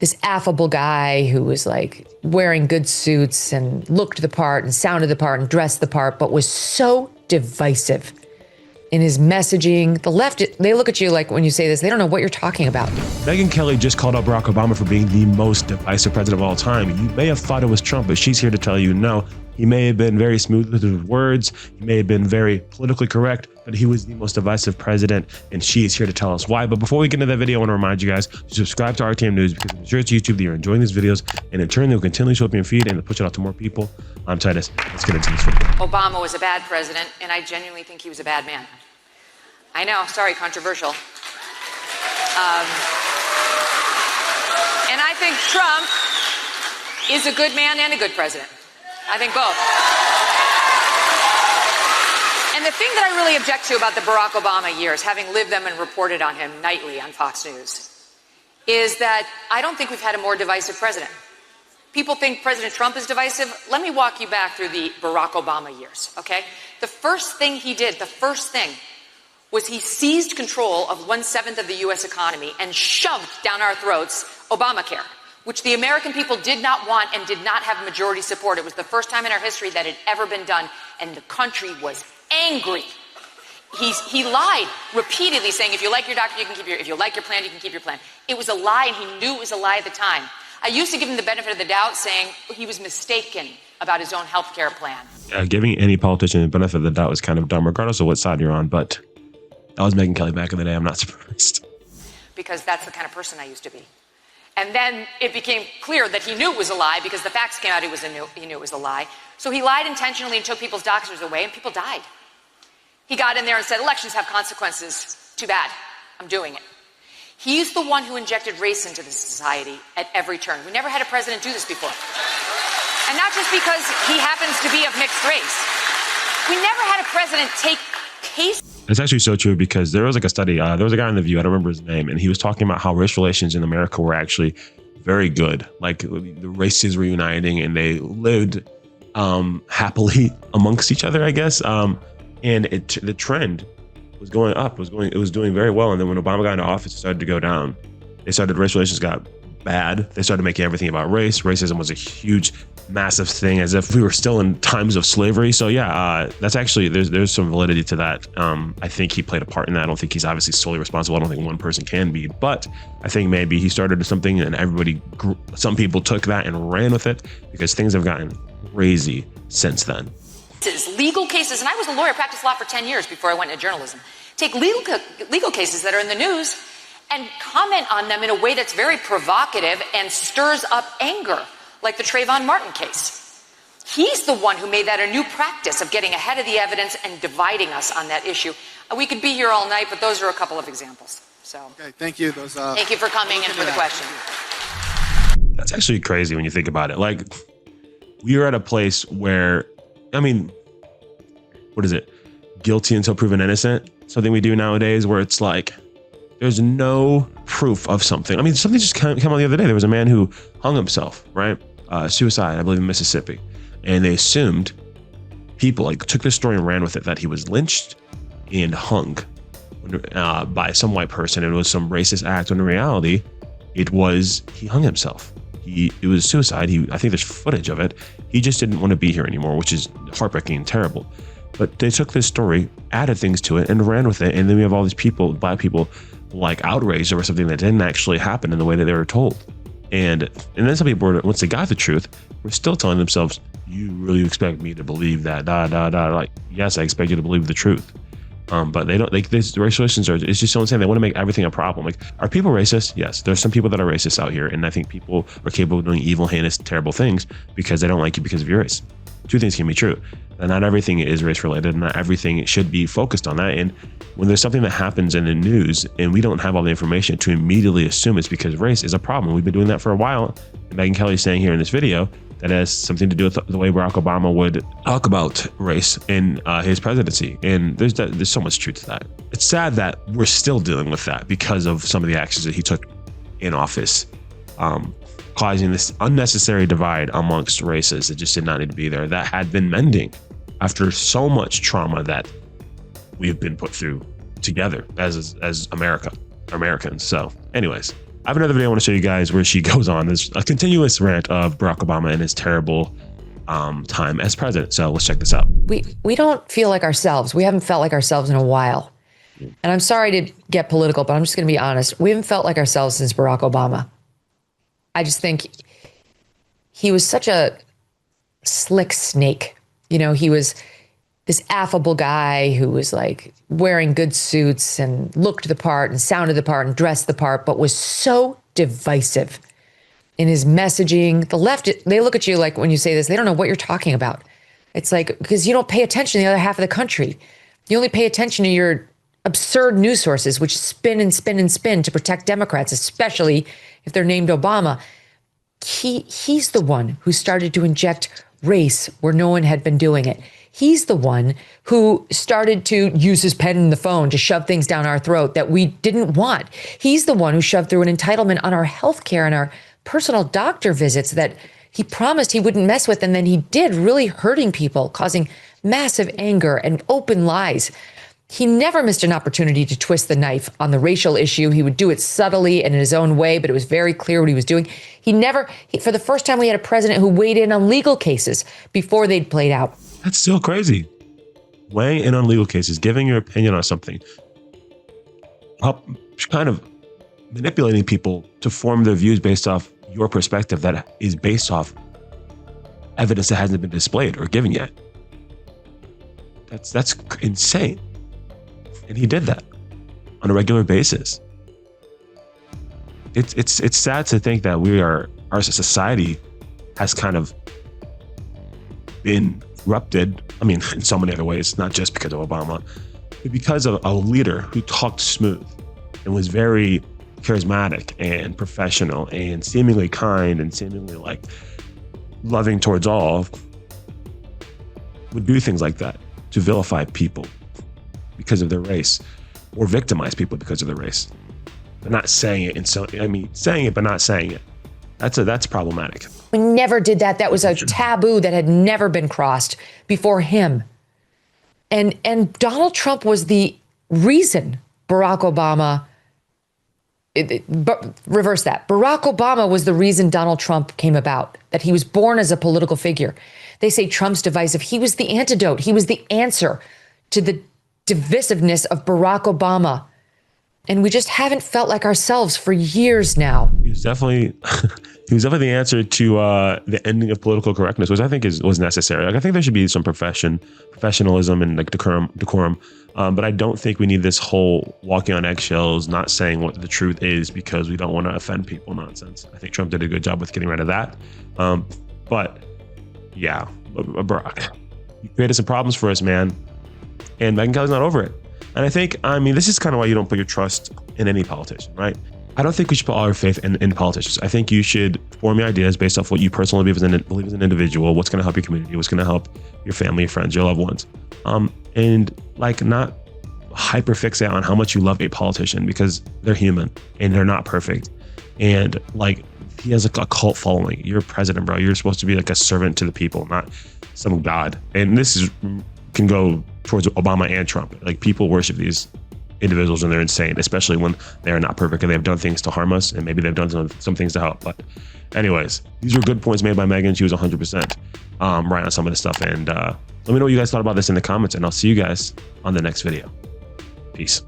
this affable guy who was like wearing good suits and looked the part and sounded the part and dressed the part, but was so divisive in his messaging. The left, they look at you like when you say this, they don't know what you're talking about. Megyn Kelly just called out Barack Obama for being the most divisive president of all time. You may have thought it was Trump, but she's here to tell you no. He may have been very smooth with his words. He may have been very politically correct, but he was the most divisive president, and she is here to tell us why. But before we get into that video, I want to remind you guys to subscribe to RTM News, because I'm sure it's YouTube that you're enjoying these videos, and in turn, they'll continually show up in your feed and they'll push it out to more people. I'm Titus. Let's get into this video. Obama was a bad president, and I genuinely think he was a bad man. I know, sorry, controversial. And I think Trump is a good man and a good president. I think both. And the thing that I really object to about the Barack Obama years, having lived them and reported on him nightly on Fox News, is that I don't think we've had a more divisive president. People think President Trump is divisive. Let me walk you back through the Barack Obama years, okay? The first thing he did, was he seized control of 1/7 of the U.S. economy and shoved down our throats Obamacare, which the American people did not want and did not have majority support. It was the first time in our history that it had ever been done, and the country was angry. He lied repeatedly, saying, if you like your doctor, you can keep if you like your plan, you can keep your plan. It was a lie, and he knew it was a lie at the time. I used to give him the benefit of the doubt, saying he was mistaken about his own health care plan. Giving any politician the benefit of the doubt is kind of dumb, regardless of what side you're on, but that was Megyn Kelly back in the day. I'm not surprised. Because that's the kind of person I used to be. And then it became clear that he knew it was a lie, because the facts came out he knew it was a lie. So he lied intentionally and took people's doctors away, and people died. He got in there and said, elections have consequences. Too bad. I'm doing it. He's the one who injected race into the society at every turn. We never had a president do this before. And not just because he happens to be of mixed race. We never had a president take cases. It's actually so true, because there was like a study, there was a guy on The View, I don't remember his name, and he was talking about how race relations in America were actually very good. Like the races were uniting and they lived happily amongst each other, I guess. And the trend was going up, it was doing very well. And then when Obama got into office, it started to go down. Race relations got bad. They started making everything about race. Racism was a huge, massive thing, as if we were still in times of slavery. So yeah, that's actually, there's some validity to that. I think he played a part in that. I don't think he's obviously solely responsible. I don't think one person can be, but I think maybe he started something and some people took that and ran with it, because things have gotten crazy since then. Legal cases, and I was a lawyer, practiced law for 10 years before I went into journalism. Take legal cases that are in the news and comment on them in a way that's very provocative and stirs up anger, like the Trayvon Martin case. He's the one who made that a new practice of getting ahead of the evidence and dividing us on that issue. We could be here all night, but those are a couple of examples. So, okay, thank you. Thank you for coming and for the question. That's actually crazy when you think about it. Like, we are at a place where, I mean, what is it? Guilty until proven innocent. Something we do nowadays where it's like, there's no proof of something. I mean, something just came out the other day. There was a man who hung himself, right? Suicide, I believe, in Mississippi. And they assumed, people like took this story and ran with it, that he was lynched and hung by some white person. It was some racist act, when in reality, he hung himself. It was suicide. I think there's footage of it. He just didn't want to be here anymore, which is heartbreaking and terrible. But they took this story, added things to it, and ran with it. And then we have all these people, black people, like outraged over something that didn't actually happen in the way that they were told. And then some people, once they got the truth, were still telling themselves, you really expect me to believe that, like, yes, I expect you to believe the truth. But they don't, like, this race relations it's just so insane. They want to make everything a problem. Like, are people racist? Yes, there's some people that are racist out here. And I think people are capable of doing evil, heinous, terrible things because they don't like you because of your race. Two things can be true. And not everything is race related, and not everything should be focused on that. And when there's something that happens in the news and we don't have all the information, to immediately assume it's because race is a problem. We've been doing that for a while. And Megyn Kelly is saying here in this video that has something to do with the way Barack Obama would talk about race in his presidency. And there's so much truth to that. It's sad that we're still dealing with that because of some of the actions that he took in office, causing this unnecessary divide amongst races that just did not need to be there, that had been mending after so much trauma that we've been put through together as Americans. So anyways, I have another video I want to show you guys where she goes on this a continuous rant of Barack Obama and his terrible time as president. So let's check this out. We don't feel like ourselves. We haven't felt like ourselves in a while. And I'm sorry to get political, but I'm just going to be honest. We haven't felt like ourselves since Barack Obama. I just think he was such a slick snake. You know, he was this affable guy who was like wearing good suits and looked the part and sounded the part and dressed the part, but was so divisive in his messaging. The left, they look at you like when you say this, they don't know what you're talking about. It's like, because you don't pay attention to the other half of the country. You only pay attention to your absurd news sources, which spin and spin and spin to protect Democrats, especially if they're named Obama. He's the one who started to inject race where no one had been doing it. He's the one who started to use his pen and the phone to shove things down our throat that we didn't want. He's the one who shoved through an entitlement on our health care and our personal doctor visits that he promised he wouldn't mess with, and then he did, really hurting people, causing massive anger and open lies. He never missed an opportunity to twist the knife on the racial issue. He would do it subtly and in his own way, but it was very clear what he was doing. For the first time, we had a president who weighed in on legal cases before they'd played out. That's still crazy. Weighing in on legal cases, giving your opinion on something, kind of manipulating people to form their views based off your perspective that is based off evidence that hasn't been displayed or given yet. That's insane. And he did that on a regular basis. It's sad to think that our society has kind of been corrupted. I mean, in so many other ways, not just because of Obama, but because of a leader who talked smooth and was very charismatic and professional and seemingly kind and seemingly like loving towards all, would do things like that to vilify people because of their race or victimize people because of their race. They're not saying it, saying it but not saying it. That's problematic. We never did that. That was a taboo that had never been crossed before him. And Donald Trump was the reason Barack Obama, reverse that. Barack Obama was the reason Donald Trump came about, that he was born as a political figure. They say Trump's divisive. He was the antidote. He was the answer to the divisiveness of Barack Obama. And we just haven't felt like ourselves for years now. He was definitely the answer to the ending of political correctness, which I think was necessary. Like, I think there should be some professionalism and like decorum. But I don't think we need this whole walking on eggshells, not saying what the truth is because we don't want to offend people nonsense. I think Trump did a good job with getting rid of that. But yeah, Barack, you created some problems for us, man. And Megyn Kelly's not over it. And I think, this is kind of why you don't put your trust in any politician, right? I don't think we should put all our faith in politicians. I think you should form your ideas based off what you personally believe as an individual, what's going to help your community, what's going to help your family, your friends, your loved ones. And like not hyperfixate on how much you love a politician because they're human and they're not perfect. And like, he has like a cult following. You're a president, bro. You're supposed to be like a servant to the people, not some god. And this can go towards Obama and Trump. Like, people worship these individuals and they're insane, especially when they are not perfect and they have done things to harm us, and maybe they've done some things to help. But anyways, these were good points made by Megyn. She was 100% right on some of this stuff. And let me know what you guys thought about this in the comments, and I'll see you guys on the next video. Peace.